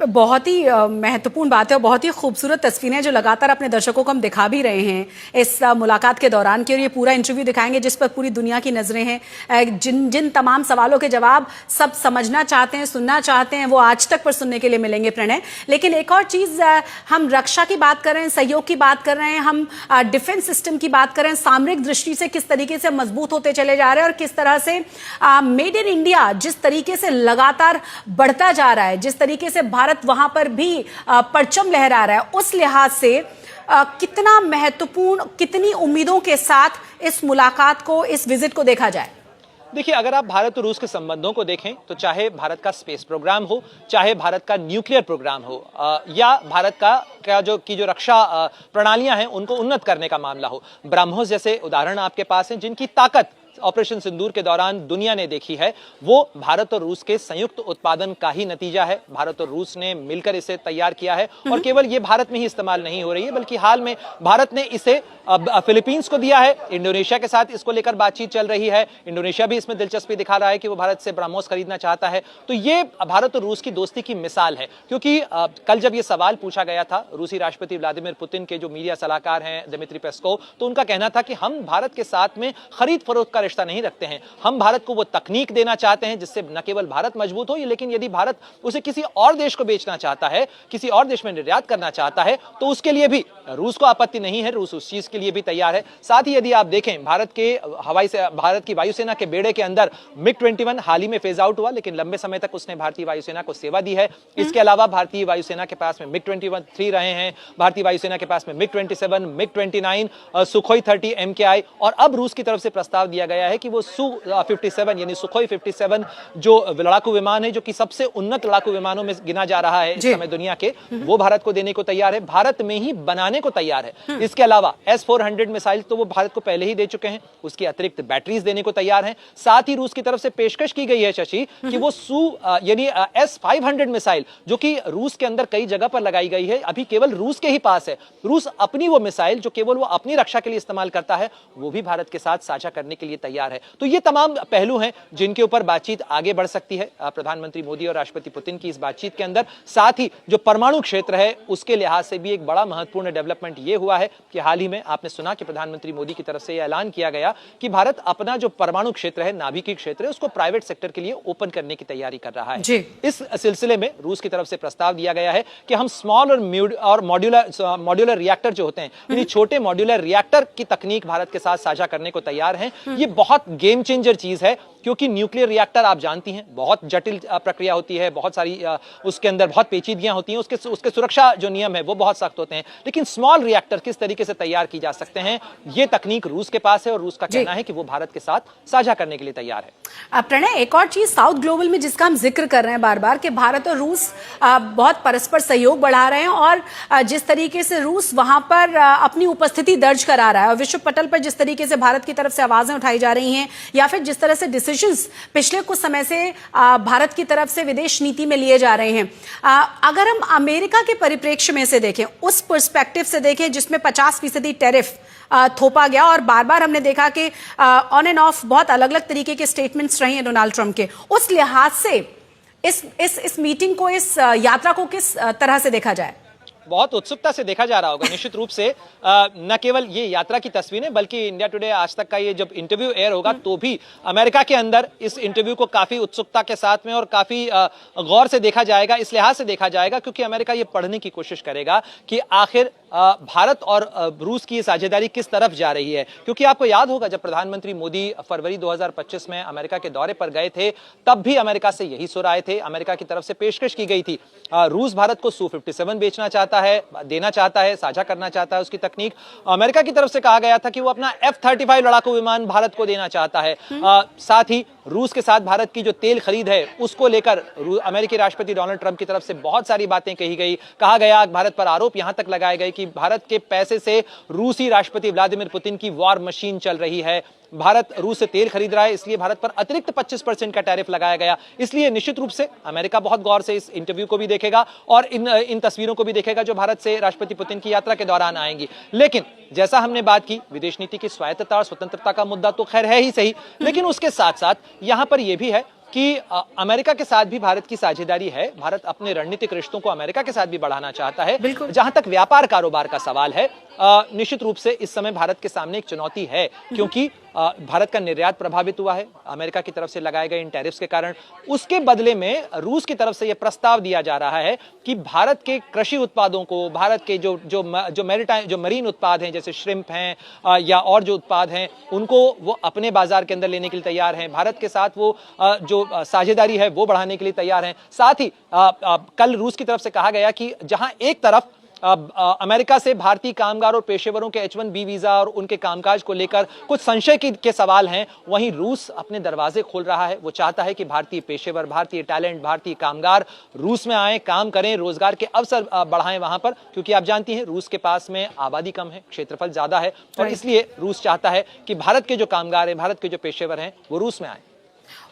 बहुत ही महत्वपूर्ण बात है और बहुत ही खूबसूरत तस्वीरें जो लगातार अपने दर्शकों को हम दिखा भी रहे हैं इस मुलाकात के दौरान की, और ये पूरा इंटरव्यू दिखाएंगे जिस पर पूरी दुनिया की नजरें हैं। जिन जिन तमाम सवालों के जवाब सब समझना चाहते हैं, सुनना चाहते हैं, वो आज तक पर सुनने के लिए मिलेंगे प्रणय। लेकिन एक और चीज, हम रक्षा की बात कर रहे हैं, सहयोग की बात कर रहे हैं, हम डिफेंस सिस्टम की बात कर रहे हैं, सामरिक दृष्टि से किस तरीके से मजबूत होते चले जा रहे हैं और किस तरह से मेड इन इंडिया जिस तरीके से लगातार बढ़ता जा रहा है, जिस तरीके से भारत वहां पर भी परचम लहरा रहा है, उस लिहाज से कितना महत्वपूर्ण, कितनी उम्मीदों के साथ इस मुलाकात को, इस विजिट को देखा जाए। देखिए, अगर आप भारत और रूस के संबंधों को देखें तो चाहे भारत का स्पेस प्रोग्राम हो, चाहे भारत का न्यूक्लियर प्रोग्राम हो, या भारत का जो रक्षा प्रणालियां हैं उनको उन्नत करने का मामला हो, ब्रह्मोस जैसे उदाहरण आपके पास हैं जिनकी ताकत ऑपरेशन सिंदूर के दौरान दुनिया ने देखी है। वो भारत और रूस के संयुक्त उत्पादन का ही नतीजा है। भारत और रूस ने मिलकर इसे तैयार किया है और केवल ये भारत में ही इस्तेमाल नहीं हो रही है, बल्कि हाल में भारत ने इसे फिलीपींस को दिया है। इंडोनेशिया के साथ इसको लेकर बातचीत चल रही है। इंडोनेशिया भी इसमें दिलचस्पी दिखा रहा है कि वो भारत से ब्रह्मोस खरीदना चाहता है। तो ये भारत और रूस की दोस्ती की मिसाल है, क्योंकि कल जब ये सवाल पूछा गया था रूसी राष्ट्रपति व्लादिमीर पुतिन के जो मीडिया सलाहकार हैं दिमित्री पेस्कोव, तो उनका कहना था कि हम भारत के साथ में खरीद फरोख्त का रिश्ता नहीं रखते हैं, हम भारत को वो तकनीक देना चाहते हैं जिससे न केवल भारत मजबूत हो, लेकिन यदि भारत उसे किसी और देश को बेचना चाहता है, किसी और देश में निर्यात करना चाहता है, तो उसके लिए भी रूस को आपत्ति नहीं है, रूस उस चीज के लिए भी तैयार है। साथ ही यदि आप देखें भारत की वायुसेना के बेड़े के अंदर MiG-21 हाल ही में फेज आउट हुआ, लेकिन लंबे समय तक उसने भारतीय वायुसेना को सेवा दी है। इसके अलावा भारतीय वायुसेना के पास में MiG-23 रहे हैं, भारतीय वायुसेना के पास में MiG-27, MiG-29, Sukhoi 30 MKI, और अब रूस की तरफ से प्रस्ताव दिया गया है कि वो Su-57 यानी Sukhoi 57 जो लड़ाकू विमान है, जो कि सबसे उन्नत लड़ाकू विमानों में गिना जा रहा है इस समय दुनिया के, वो भारत को देने को तैयार है, भारत में ही बनाने को तैयार है। इसके अलावा S-400 मिसाइल तो वो भारत को पहले ही दे चुके हैं, उसकी अतिरिक्त बैटरीज देने को तैयार हैं। साथ ही रूस की तरफ से पेशकश की गई है शशि कि वो यानी S-500 मिसाइल जो कि रूस के अंदर कई जगह पर लगाई गई है, अभी केवल रूस के ही पास है। रूस अपनी वो मिसाइल जो केवल वो अपनी रक्षा के लिए इस्तेमाल करता है, वो भी भारत के साथ साझा करने के लिए तैयार है। तो ये तमाम पहलू हैं जिनके ऊपर बातचीत आगे बढ़ सकती है प्रधानमंत्री मोदी और राष्ट्रपति पुतिन की इस बातचीत के अंदर। साथ ही जो परमाणु क्षेत्र है उसके लिहाज से भी एक बड़ा महत्वपूर्ण डेवलपमेंट ये हुआ है कि हाल ही में आपने सुना कि प्रधानमंत्री मोदी की तरफ से यह ऐलान किया गया कि भारत अपना जो परमाणु क्षेत्र है, नाभिकीय क्षेत्र है, उसको प्राइवेट सेक्टर के लिए ओपन करने की तैयारी कर रहा है। इस सिलसिले में रूस की तरफ से प्रस्ताव दिया गया है कि हम स्मॉल और मॉड्यूलर रिएक्टर जो होते हैं, यानी छोटे मॉड्यूलर रिएक्टर की तकनीक भारत के साथ साझा करने को तैयार हैं। ये बहुत गेम चेंजर चीज है, क्योंकि न्यूक्लियर रिएक्टर आप जानती हैं बहुत जटिल प्रक्रिया होती है, बहुत सारी उसके अंदर बहुत पेचीदगियां होती हैं, उसके सुरक्षा जो नियम है वो बहुत सख्त होते हैं। लेकिन स्मॉल रिएक्टर किस तरीके से तैयार की जा सकते हैं, ये तकनीक रूस के पास है और रूस का कहना है कि वो भारत के साथ साझा करने के लिए तैयार है। प्रणय, एक और चीज साउथ ग्लोबल में जिसका हम जिक्र कर रहे हैं बार बार कि भारत और रूस बहुत परस्पर सहयोग बढ़ा रहे हैं, और जिस तरीके से रूस वहां पर अपनी उपस्थिति दर्ज करा रहा है और विश्व पटल पर जिस तरीके से भारत की तरफ से आवाजें उठाई जा रही हैं, या फिर जिस तरह से डिसीजंस पिछले कुछ समय से भारत की तरफ से विदेश नीति में लिए जा रहे हैं, अगर हम अमेरिका के परिप्रेक्ष्य में से देखें, उस पर्सपेक्टिव से देखें जिसमें 50% टैरिफ थोपा गया, और बार बार हमने देखा कि ऑन एंड ऑफ बहुत अलग अलग तरीके के स्टेटमेंट्स रहे हैं डोनाल्ड ट्रंप के, उस लिहाज से इस मीटिंग को, इस यात्रा को किस तरह से देखा जाए? बहुत उत्सुकता से देखा जा रहा होगा निश्चित रूप से। न केवल ये यात्रा की तस्वीरें, बल्कि इंडिया टुडे आज तक का ये जब इंटरव्यू एयर होगा तो भी अमेरिका के अंदर इस इंटरव्यू को काफी उत्सुकता के साथ में और काफी गौर से देखा जाएगा। इस लिहाज से देखा जाएगा क्योंकि अमेरिका ये पढ़ने की कोशिश करेगा कि आखिर भारत और रूस की साझेदारी किस तरफ जा रही है। क्योंकि आपको याद होगा जब प्रधानमंत्री मोदी फरवरी 2025 में अमेरिका के दौरे पर गए थे, तब भी अमेरिका से यही सुर आए थे, अमेरिका की तरफ से पेशकश की गई थी। रूस भारत को Su-57 बेचना चाहता है, देना चाहता है, साझा करना चाहता है उसकी तकनीक। अमेरिका की तरफ से कहा गया था कि वो अपना F-35 लड़ाकू विमान भारत को देना चाहता है। साथ ही रूस के साथ भारत की जो तेल खरीद है उसको लेकर अमेरिकी राष्ट्रपति डोनाल्ड ट्रंप की तरफ से बहुत सारी बातें कही गई। कहा गया, भारत पर आरोप यहां तक लगाए गए कि भारत के पैसे से रूसी राष्ट्रपति व्लादिमीर पुतिन की वॉर मशीन चल रही है, भारत रूस से तेल खरीद रहा है, इसलिए भारत पर अतिरिक्त 25% का टैरिफ लगाया गया। इसलिए निश्चित रूप से अमेरिका बहुत गौर से इस इंटरव्यू को भी देखेगा और इन तस्वीरों को भी देखेगा जो भारत से राष्ट्रपति पुतिन की यात्रा के दौरान आएंगी। लेकिन जैसा हमने बात की, विदेश नीति की स्वायत्तता और स्वतंत्रता का मुद्दा तो खैर है ही सही, लेकिन उसके साथ साथ यहां पर यह भी है कि अमेरिका के साथ भी भारत की साझेदारी है। भारत अपने रणनीतिक रिश्तों को अमेरिका के साथ भी बढ़ाना चाहता है। जहां तक व्यापार कारोबार का सवाल है, निश्चित रूप से इस समय भारत के सामने एक चुनौती है, क्योंकि भारत का निर्यात प्रभावित हुआ है अमेरिका की तरफ से लगाए गए इन टैरिफ्स के कारण। उसके बदले में रूस की तरफ से यह प्रस्ताव दिया जा रहा है कि भारत के कृषि उत्पादों को, भारत के जो मैरीटाइम, जो मरीन उत्पाद हैं जैसे श्रिम्प हैं या और जो उत्पाद हैं, उनको वो अपने बाजार के अंदर लेने के लिए तैयार हैं। भारत के साथ वो जो साझेदारी है वो बढ़ाने के लिए तैयार हैं। साथ ही कल रूस की तरफ से कहा गया कि जहां एक तरफ अमेरिका से भारतीय कामगार और पेशेवरों के H-1B वीजा और उनके कामकाज को लेकर कुछ संशय के सवाल हैं, वहीं रूस अपने दरवाजे खोल रहा है। वो चाहता है कि भारतीय पेशेवर, भारतीय टैलेंट, भारतीय कामगार रूस में आए, काम करें, रोजगार के अवसर बढ़ाएं वहां पर, क्योंकि आप जानती हैं रूस के पास में आबादी कम है, क्षेत्रफल ज्यादा है, और इसलिए रूस चाहता है कि भारत के जो कामगार हैं, भारत के जो पेशेवर हैं, वो रूस में आए।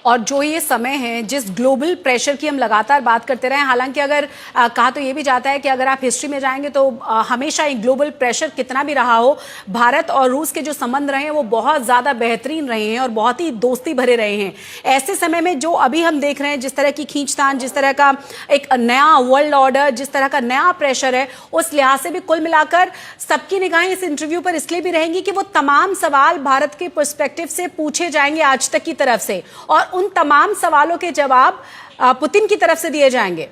और जो ये समय है जिस ग्लोबल प्रेशर की हम लगातार बात करते रहे, हालांकि अगर कहा तो ये भी जाता है कि अगर आप हिस्ट्री में जाएंगे तो हमेशा एक ग्लोबल प्रेशर कितना भी रहा हो, भारत और रूस के जो संबंध रहे हैं वो बहुत ज्यादा बेहतरीन रहे हैं और बहुत ही दोस्ती भरे रहे हैं। ऐसे समय में जो अभी हम देख रहे हैं, जिस तरह की खींचतान, जिस तरह का एक नया वर्ल्ड ऑर्डर, जिस तरह का नया प्रेशर है, उस लिहाज से भी कुल मिलाकर सबकी निगाहें इस इंटरव्यू पर इसलिए भी रहेंगी कि वो तमाम सवाल भारत के पर्सपेक्टिव से पूछे जाएंगे आज तक की तरफ से, और उन तमाम सवालों के जवाब पुतिन की तरफ से दिए जाएंगे।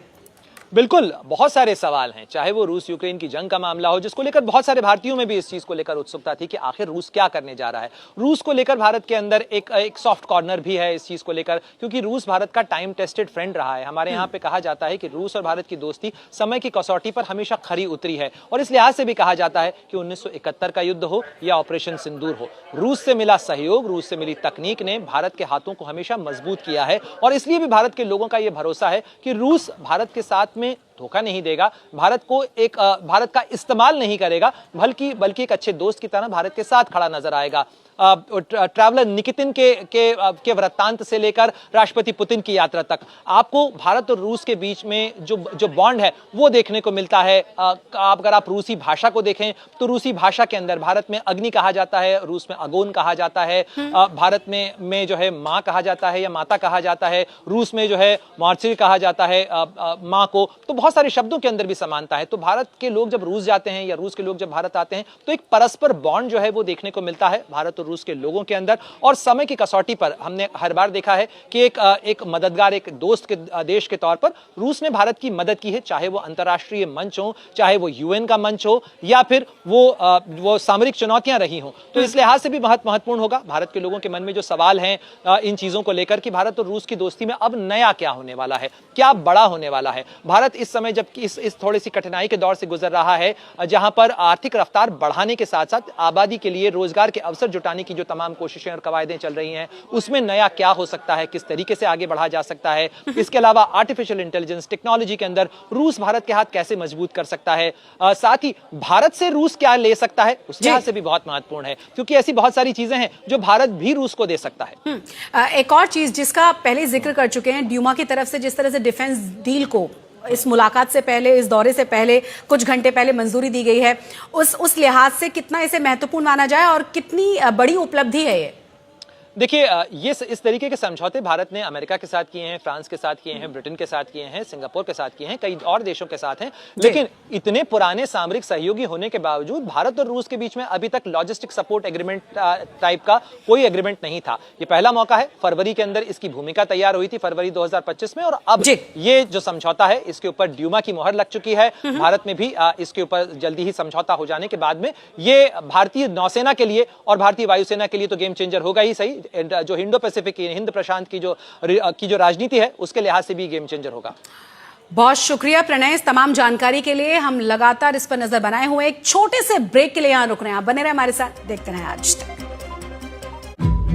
बिल्कुल, बहुत सारे सवाल हैं, चाहे वो रूस यूक्रेन की जंग का मामला हो, जिसको लेकर बहुत सारे भारतीयों में भी इस चीज को लेकर उत्सुकता थी कि आखिर रूस क्या करने जा रहा है। रूस को लेकर भारत के अंदर एक सॉफ्ट कॉर्नर भी है इस चीज को लेकर, क्योंकि रूस भारत का टाइम टेस्टेड फ्रेंड रहा है। हमारे यहाँ पे कहा जाता है कि रूस और भारत की दोस्ती समय की कसौटी पर हमेशा खरी उतरी है, और इस लिहाज से भी कहा जाता है कि 1971 का युद्ध हो या ऑपरेशन सिंदूर हो, रूस से मिला सहयोग, रूस से मिली तकनीक ने भारत के हाथों को हमेशा मजबूत किया है। और इसलिए भी भारत के लोगों का यह भरोसा है कि रूस भारत के साथ में धोखा नहीं देगा, भारत को भारत का इस्तेमाल नहीं करेगा, बल्कि एक अच्छे दोस्त की तरह भारत के साथ खड़ा नजर आएगा। ट्रैवलर निकितिन के वृत्तांत से लेकर राष्ट्रपति पुतिन की यात्रा तक आपको भारत और रूस के बीच में जो बॉन्ड है वो देखने को मिलता है। अगर आप रूसी भाषा को देखें तो रूसी भाषा के अंदर भारत में अग्नि कहा जाता है, रूस में अगोन कहा जाता है, भारत में जो है माँ कहा जाता है या माता कहा जाता है, रूस में जो है मार्सिल कहा जाता है माँ को। तो बहुत सारे शब्दों के अंदर भी समानता है। तो भारत के लोग जब रूस जाते हैं या रूस के लोग जब भारत आते हैं तो एक परस्पर बॉन्ड जो है वो देखने को मिलता है भारत रूस के लोगों के अंदर। और समय की कसौटी पर हमने हर बार देखा है कि एक मददगार, एक दोस्त के देश के तौर पर रूस ने भारत की मदद की है, चाहे वो अंतर्राष्ट्रीय मंच हो, चाहे वो यूएन का मंच हो, या फिर वो सामरिक चुनौतियां रही हो। तो इस लिहाज से भी बहुत महत्वपूर्ण होगा भारत के लोगों के मन में जो सवाल हैं इन चीजों को लेकर कि भारत और रूस की दोस्ती में अब नया क्या होने वाला है, क्या बड़ा होने वाला है। भारत इस समय जबकि इस थोड़ी सी कठिनाई के दौर से गुजर रहा है, जहां पर आर्थिक रफ्तार बढ़ाने के साथ साथ आबादी के लिए रोजगार के अवसर जुटाने की जो तमाम कोशिशें और कवायदें चल रही हैं, उसमें नया क्या हो सकता है, किस तरीके से आगे बढ़ा जा सकता है। इसके अलावा आर्टिफिशियल इंटेलिजेंस टेक्नोलॉजी के अंदर रूस भारत के हाथ कैसे मजबूत कर सकता है, साथ ही भारत से रूस क्या ले सकता है, उस लिहाज से भी बहुत महत्वपूर्ण है, क्योंकि ऐसी बहुत सारी चीजें हैं जो भारत भी रूस को दे सकता है। एक और चीज जिसका पहले जिक्र कर चुके हैं, ड्यूमा की तरफ से जिस तरह से डिफेंस डील को इस मुलाकात से पहले, इस दौरे से पहले कुछ घंटे पहले मंजूरी दी गई है, उस लिहाज से कितना इसे महत्वपूर्ण माना जाए और कितनी बड़ी उपलब्धि है ये? देखिए, ये इस तरीके के समझौते भारत ने अमेरिका के साथ किए हैं, फ्रांस के साथ किए हैं, ब्रिटेन के साथ किए हैं, सिंगापुर के साथ किए हैं, कई और देशों के साथ हैं। लेकिन इतने पुराने सामरिक सहयोगी होने के बावजूद भारत और रूस के बीच में अभी तक लॉजिस्टिक सपोर्ट एग्रीमेंट टाइप का कोई एग्रीमेंट नहीं था। ये पहला मौका है। फरवरी के अंदर इसकी भूमिका तैयार हुई थी, फरवरी 2025 में, और अब ये जो समझौता है इसके ऊपर ड्यूमा की मोहर लग चुकी है। भारत में भी इसके ऊपर जल्दी ही समझौता हो जाने के बाद में ये भारतीय नौसेना के लिए और भारतीय वायुसेना के लिए तो गेम चेंजर होगा ही सही, जो इंडो पैसिफिक की, हिंद प्रशांत की जो राजनीति है उसके लिहाज से भी गेम चेंजर होगा। बहुत शुक्रिया प्रणय इस तमाम जानकारी के लिए। हम लगातार इस पर नजर बनाए हुए एक छोटे से ब्रेक के लिए यहां रुक रहे हैं। आप बने रहे हमारे साथ, देखते रहे आज तक।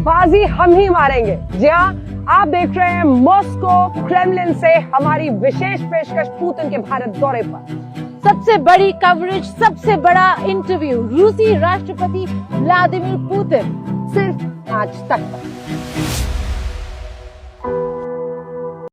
बाजी हम ही मारेंगे। जी हां, आप देख रहे हैं मॉस्को क्रेमलिन से हमारी विशेष पेशकश पुतिन के भारत दौरे पर। सबसे बड़ी कवरेज, सबसे बड़ा इंटरव्यू रूसी राष्ट्रपति व्लादिमीर पुतिन, सिर्फ आज तक।